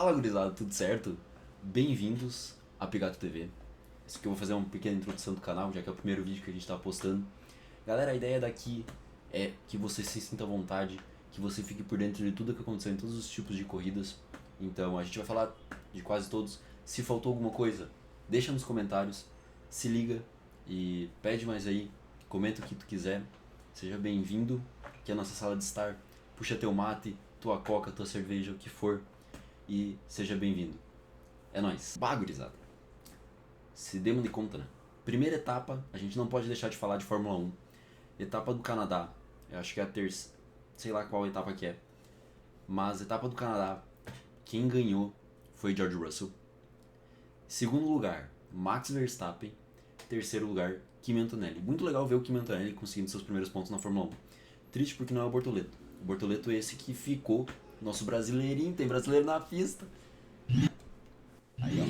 Fala, gurizada, tudo certo? Bem-vindos a Pigato TV. Isso aqui eu vou fazer uma pequena introdução do canal, já que é o primeiro vídeo que a gente tá postando. Galera, a ideia daqui é que você se sinta à vontade, que você fique por dentro de tudo que aconteceu em todos os tipos de corridas. Então, a gente vai falar de quase todos. Se faltou alguma coisa, deixa nos comentários, se liga e pede mais aí, comenta o que tu quiser. Seja bem-vindo, que é a nossa sala de estar. Puxa teu mate, tua coca, tua cerveja, o que for, e seja bem-vindo. É nóis. Bah, gurizada. Se demos de conta, né? Primeira etapa, a gente não pode deixar de falar de Fórmula 1. Etapa do Canadá, eu acho que é a terça, sei lá qual etapa que é. Mas etapa do Canadá, quem ganhou foi George Russell. Segundo lugar, Max Verstappen. Terceiro lugar, Kimi Antonelli. Muito legal ver o Kimi Antonelli conseguindo seus primeiros pontos na Fórmula 1. Triste porque não é o Bortoleto. O Bortoleto é esse que ficou, nosso brasileirinho, tem brasileiro na pista. Aí, ó.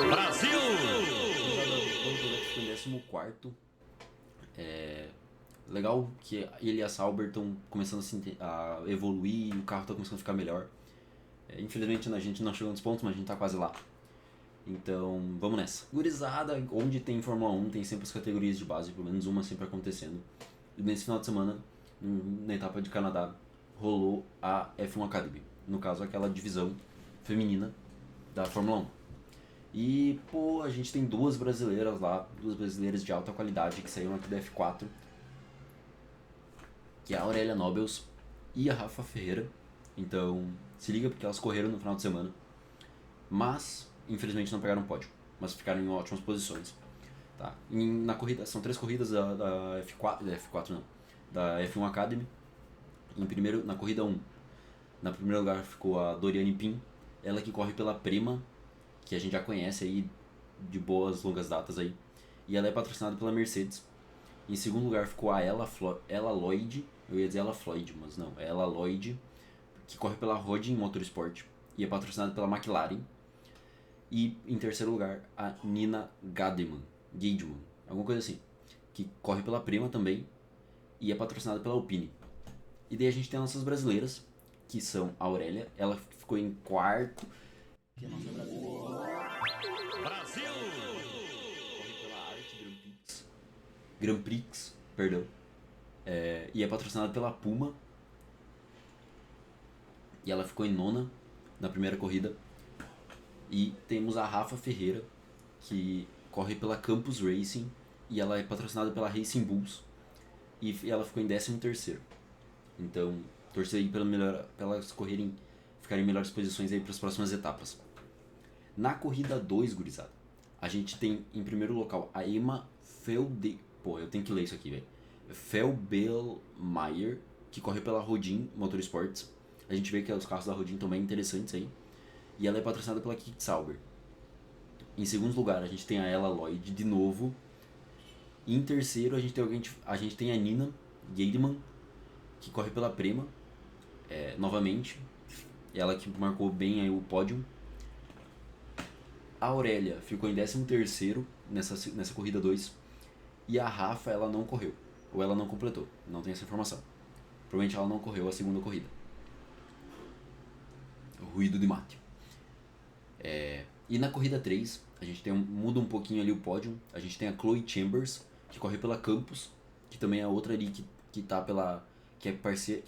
Brasil! O Bortoleto ficou em 14º. Legal que ele e a Sauber estão começando a evoluir e o carro está começando a ficar melhor. Infelizmente a gente não chegou nos pontos, mas a gente tá quase lá. Então, vamos nessa. Gurizada, onde tem Fórmula 1, tem sempre as categorias de base, pelo menos uma sempre acontecendo. E nesse final de semana, na etapa de Canadá, rolou a F1 Academy. No caso, aquela divisão feminina da Fórmula 1. E, pô, a gente tem duas brasileiras lá, duas brasileiras de alta qualidade que saíram aqui da F4, que é a Aurélia Nobels e a Rafa Ferreira. Então, se liga porque elas correram no final de semana. Mas, infelizmente, não pegaram pódio, mas ficaram em ótimas posições. Tá? Na corrida, são 3 corridas da F4 não, da F1 Academy. Na corrida 1, na primeiro lugar ficou a Doriane Pin, ela que corre pela Prema, que a gente já conhece aí de boas longas datas aí, e ela é patrocinada pela Mercedes. Em segundo lugar ficou a Ella Lloyd, eu ia dizer Ella Floyd, mas não, é Ella Lloyd, que corre pela Rodin Motorsport e é patrocinada pela McLaren. E em terceiro lugar, a Nina Gademan, alguma coisa assim, que corre pela Prema também e é patrocinada pela Alpine. E daí a gente tem as nossas brasileiras, que são a Aurélia, ela ficou em quarto, que é a nossa brasileira. Brasil! Corre pela Arte Grand Prix, perdão. E é patrocinada pela Puma. E ela ficou em nona na primeira corrida. E temos a Rafa Ferreira, que corre pela Campus Racing e ela é patrocinada pela Racing Bulls e ela ficou em 13º. Então, torcer aí para elas ficarem em melhores posições aí para as próximas etapas. Na corrida 2, gurizada, a gente tem em primeiro local a Emma eu tenho que ler isso aqui, velho. Felbelmeyer, que corre pela Rodin Motorsports. A gente vê que os carros da Rodin estão bem interessantes aí. E ela é patrocinada pela Kick Sauber. Em segundo lugar, a gente tem a Ella Lloyd de novo. E em terceiro, a gente tem a Nina Gademan, que corre pela Prema, novamente. Ela que marcou bem aí o pódio. A Aurélia ficou em 13º nessa corrida 2. E a Rafa, ela não correu. Ou ela não completou. Não tem essa informação. Provavelmente ela não correu a segunda corrida. Ruído de mate. E na corrida 3, a gente muda um pouquinho ali o pódio. A gente tem a Chloe Chambers, que corre pela Campus, que também é outra ali que tá que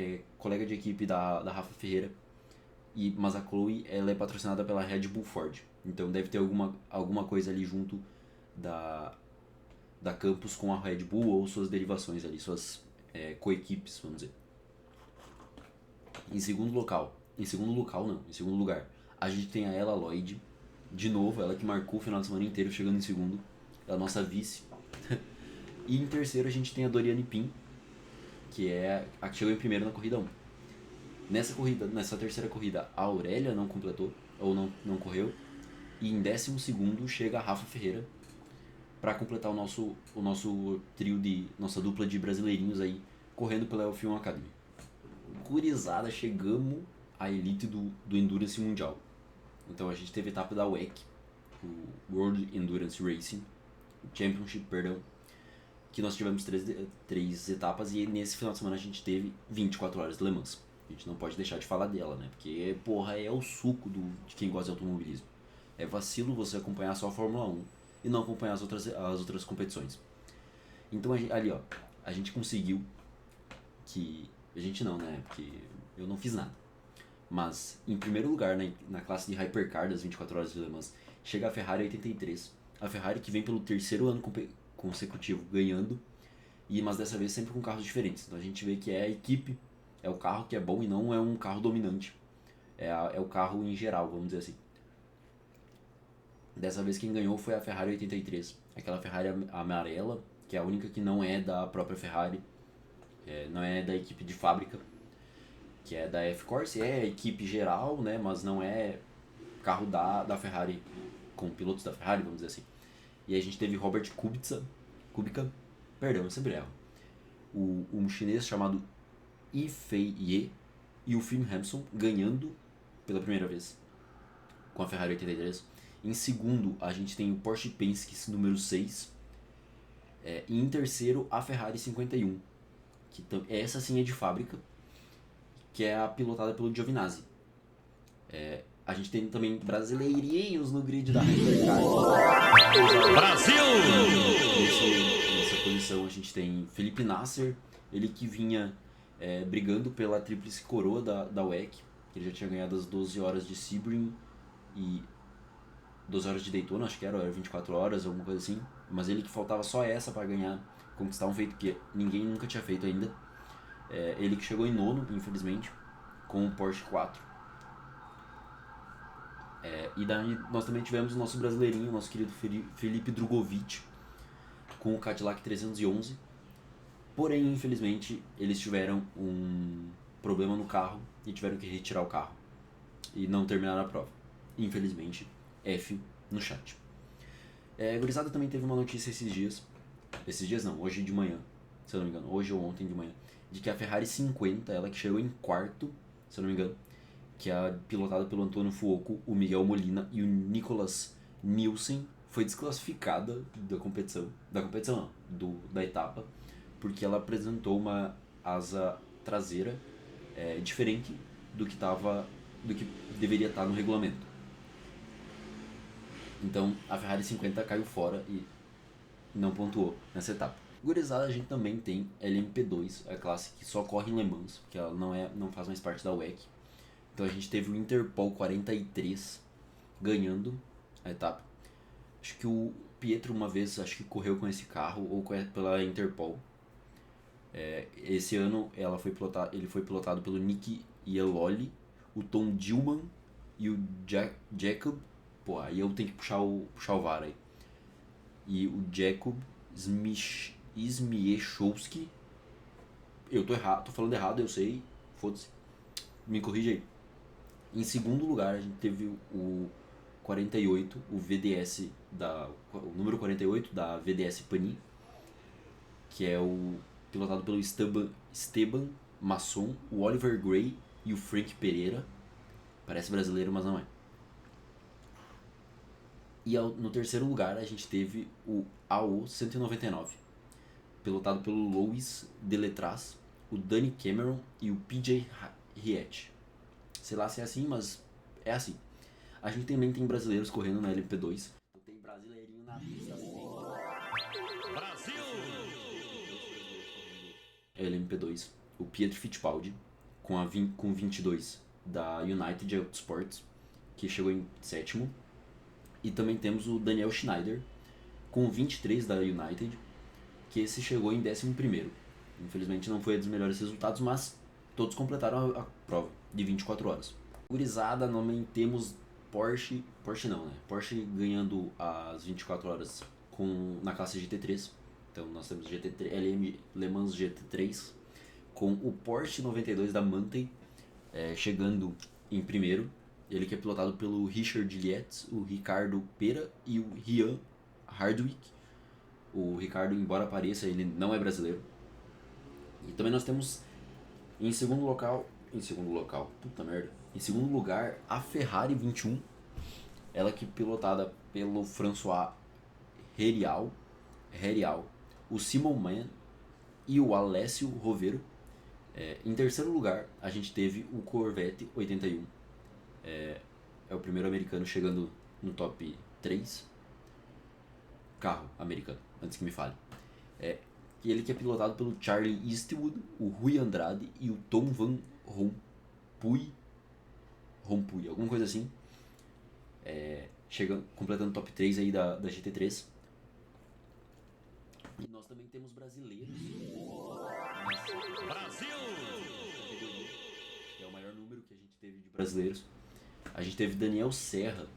é colega de equipe da Rafa Ferreira. Mas a Chloe, ela é patrocinada pela Red Bull Ford. Então deve ter alguma coisa ali junto da Campus com a Red Bull ou suas derivações ali, suas coequipes, vamos dizer. Em segundo lugar, a gente tem a Ella Lloyd, de novo, ela que marcou o final de semana inteiro, chegando em segundo, ela é a nossa vice. E em terceiro a gente tem a Doriane Pin, que é a que chegou em primeiro na corrida 1. Nessa terceira corrida, a Aurélia não completou, ou não correu, e em 12º chega a Rafa Ferreira, para completar o nosso trio nossa dupla de brasileirinhos aí, correndo pela F1 Academy. Gurizada, chegamos à elite do Endurance Mundial. Então a gente teve a etapa da WEC, o World Endurance Racing Championship, perdão, que nós tivemos três etapas, e nesse final de semana a gente teve 24 horas de Le Mans. A gente não pode deixar de falar dela, né? Porque, porra, é o suco de quem gosta de automobilismo. É vacilo você acompanhar só a Fórmula 1 e não acompanhar as outras competições. Então, ali, ó, a gente conseguiu que... A gente não, né? Porque eu não fiz nada. Mas, em primeiro lugar, na classe de Hypercar das 24 horas de Le Mans, chega a Ferrari 83. A Ferrari que vem pelo terceiro ano consecutivo ganhando, mas dessa vez sempre com carros diferentes. Então a gente vê que é a equipe, é o carro que é bom e não é um carro dominante. É o carro em geral, vamos dizer assim. Dessa vez quem ganhou foi a Ferrari 83. Aquela Ferrari amarela, que é a única que não é da própria Ferrari, não é da equipe de fábrica, que é da F-Corse, é a equipe geral, né, mas não é carro da Ferrari, com pilotos da Ferrari, vamos dizer assim. E aí a gente teve Robert Kubica, perdão, eu sempre erro, um chinês chamado Yi Fei Ye e o Finn Hampson ganhando pela primeira vez com a Ferrari 83. Em segundo, a gente tem o Porsche Penske número 6. E em terceiro, a Ferrari 51, que essa sim é de fábrica, que é a pilotada pelo Giovinazzi. A gente tem também brasileirinhos no grid da Hypercar. Brasil! Nessa posição a gente tem Felipe Nasser, ele que vinha brigando pela tríplice coroa da WEC, que ele já tinha ganhado as 12 horas de Sebring e 12 horas de Daytona, acho que era 24 horas, alguma coisa assim. Mas ele que faltava só essa para ganhar, conquistar um feito que ninguém nunca tinha feito ainda. Ele que chegou em nono, infelizmente, com o Porsche 4. E daí nós também tivemos o nosso brasileirinho, nosso querido Felipe Drugovich, com o Cadillac 311. Porém, infelizmente, eles tiveram um problema no carro e tiveram que retirar o carro. E não terminaram a prova. Infelizmente, F no chat. Gurizada também teve uma notícia esses dias não, hoje de manhã, se eu não me engano, hoje ou ontem de manhã, de que a Ferrari 50, ela que chegou em quarto, se eu não me engano, que é pilotada pelo Antônio Fuoco, o Miguel Molina e o Nicolas Nielsen, foi desclassificada da competição não, da etapa, porque ela apresentou uma asa traseira diferente do que deveria estar no regulamento. Então a Ferrari 50 caiu fora e não pontuou nessa etapa. Gurizada, a gente também tem LMP2, a classe que só corre em Le Mans, porque ela não faz mais parte da WEC. Então a gente teve o Interpol 43 ganhando a etapa. Acho que o Pietro uma vez correu com esse carro, ou pela Interpol. Esse ano ele foi pilotado pelo Nick Ieloli, o Tom Dillman e o Jacob. Pô, aí eu tenho que puxar o VAR aí. E o Jacob Zmieszowski. Eu tô falando errado, eu sei. Foda-se. Me corrige aí. Em segundo lugar, a gente teve o 48, o VDS o número 48 da VDS Pani, que é o pilotado pelo Esteban Masson, o Oliver Gray e o Frank Pereira. Parece brasileiro, mas não é. E no terceiro lugar a gente teve o AO 199, pilotado pelo Louis Deletraz, o Danny Cameron e o PJ Riet. Sei lá se é assim, mas é assim. A gente também tem brasileiros correndo na LMP2. Tem brasileirinho na pista assim. Brasil! LMP2, o Pietro Fittipaldi, com 22 da United Autosports, que chegou em sétimo. E também temos o Daniel Schneider, com 23 da United, que esse chegou em 11º. Infelizmente não foi um dos melhores resultados, mas todos completaram a prova de 24 horas. Gurizada, também temos Porsche ganhando as 24 horas na classe GT3. Então nós temos LM Le Mans GT3, com o Porsche 92 da Manthey chegando em primeiro. Ele que é pilotado pelo Richard Lietz, o Ricardo Pera e o Rian Hardwick. O Ricardo, embora pareça, ele não é brasileiro. E também nós temos em segundo lugar, a Ferrari 21. Ela que é pilotada pelo François Herial, o Simon Mann e o Alessio Rovero. Em terceiro lugar, a gente teve o Corvette 81. É o primeiro americano chegando no top 3. Carro americano, antes que me fale. E ele que é pilotado pelo Charlie Eastwood, o Rui Andrade e o Tom Van Rompuy, alguma coisa assim. Chegando, completando o top 3 aí da GT3. E nós também temos brasileiros Brasil! categoria, que é o maior número que a gente teve de brasileiros. A gente teve Daniel Serra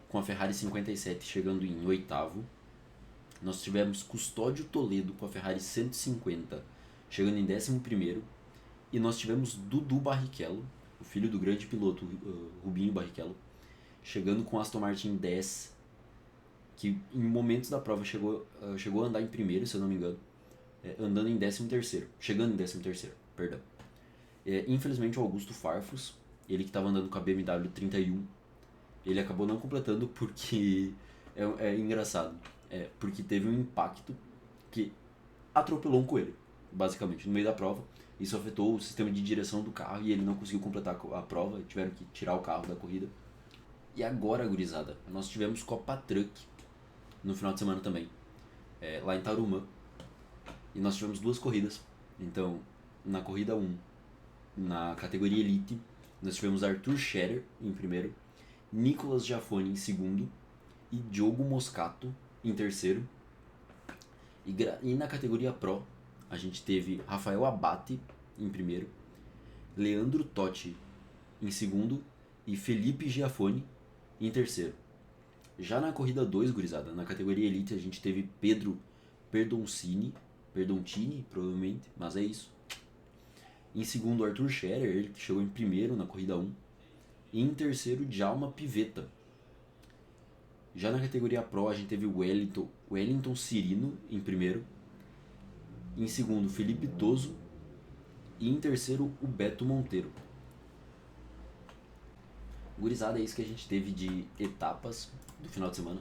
com a Ferrari 57 chegando em oitavo. Nós tivemos Custódio Toledo com a Ferrari 150 chegando em 11º. E nós tivemos Dudu Barrichello, o filho do grande piloto Rubinho Barrichello, chegando com Aston Martin 10, que em momentos da prova chegou a andar em primeiro, se eu não me engano, andando em 13º, chegando em 13º, perdão. Infelizmente o Augusto Farfus, ele que estava andando com a BMW 31, ele acabou não completando porque é engraçado, porque teve um impacto que atropelou um coelho, basicamente, no meio da prova. Isso afetou o sistema de direção do carro e ele não conseguiu completar a prova, tiveram que tirar o carro da corrida. E agora, gurizada, nós tivemos Copa Truck no final de semana também, lá em Tarumã. E nós tivemos 2 corridas. Então, na corrida 1, na categoria Elite, nós tivemos Arthur Scherer em primeiro, Nicolas Giafone em segundo e Diogo Moscato em terceiro. E na categoria Pro, a gente teve Rafael Abate em primeiro, Leandro Totti em segundo e Felipe Giafone em terceiro. Já na corrida 2, gurizada, na categoria Elite, a gente teve Pedro Perdoncini, provavelmente, mas é isso. Em segundo, Arthur Scherer, ele que chegou em primeiro na corrida 1. E em terceiro, Djalma Pivetta. Já na categoria Pro, a gente teve Wellington Cirino em primeiro. Em segundo, Felipe Toso. E em terceiro, o Beto Monteiro. Gurizada, é isso que a gente teve de etapas do final de semana.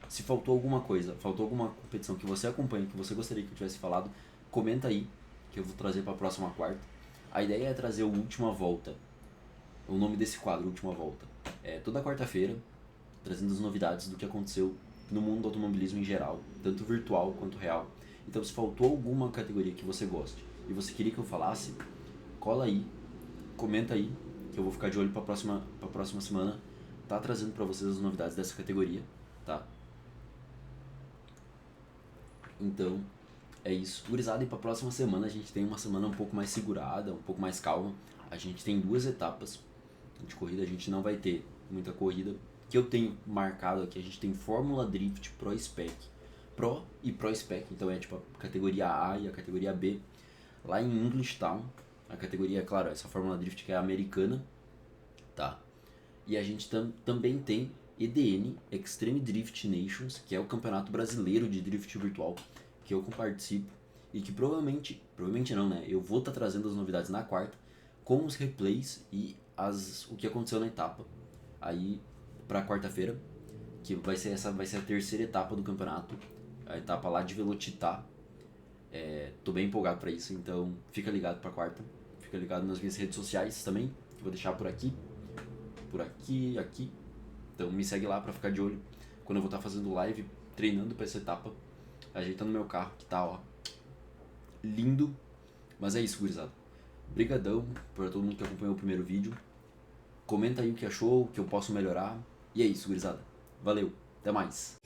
Se faltou alguma coisa, faltou alguma competição que você acompanha, que você gostaria que eu tivesse falado, comenta aí, que eu vou trazer para a próxima quarta. A ideia é trazer o Última Volta. O nome desse quadro, Última Volta. Toda quarta-feira, trazendo as novidades do que aconteceu no mundo do automobilismo em geral, tanto virtual quanto real. Então, se faltou alguma categoria que você goste e você queria que eu falasse, cola aí, comenta aí, que eu vou ficar de olho para a próxima semana, tá trazendo para vocês as novidades dessa categoria, tá? Então, é isso. Gurizada, e para a próxima semana a gente tem uma semana um pouco mais segurada, um pouco mais calma. A gente tem 2 etapas de corrida, a gente não vai ter muita corrida. Que eu tenho marcado aqui, a gente tem Fórmula Drift Pro Spec. Pro e Pro Spec, então é tipo a categoria A e a categoria B. Lá em Englishtown, a categoria, claro, essa Fórmula Drift que é americana, tá? E a gente também tem EDN, Extreme Drift Nations, que é o campeonato brasileiro de drift virtual, que eu participo e que provavelmente não, né? Eu vou estar trazendo as novidades na quarta, com os replays e o que aconteceu na etapa. Aí, pra quarta-feira, que vai ser a terceira etapa do campeonato, a etapa lá de Velocitar. Tô bem empolgado pra isso, então fica ligado pra quarta. Fica ligado nas minhas redes sociais também, que eu vou deixar por aqui, aqui. Então me segue lá pra ficar de olho quando eu vou estar fazendo live, treinando pra essa etapa, ajeitando meu carro, que tá, ó, lindo. Mas é isso, gurizada. Brigadão pra todo mundo que acompanhou o primeiro vídeo. Comenta aí o que achou, o que eu posso melhorar. E é isso, gurizada. Valeu, até mais.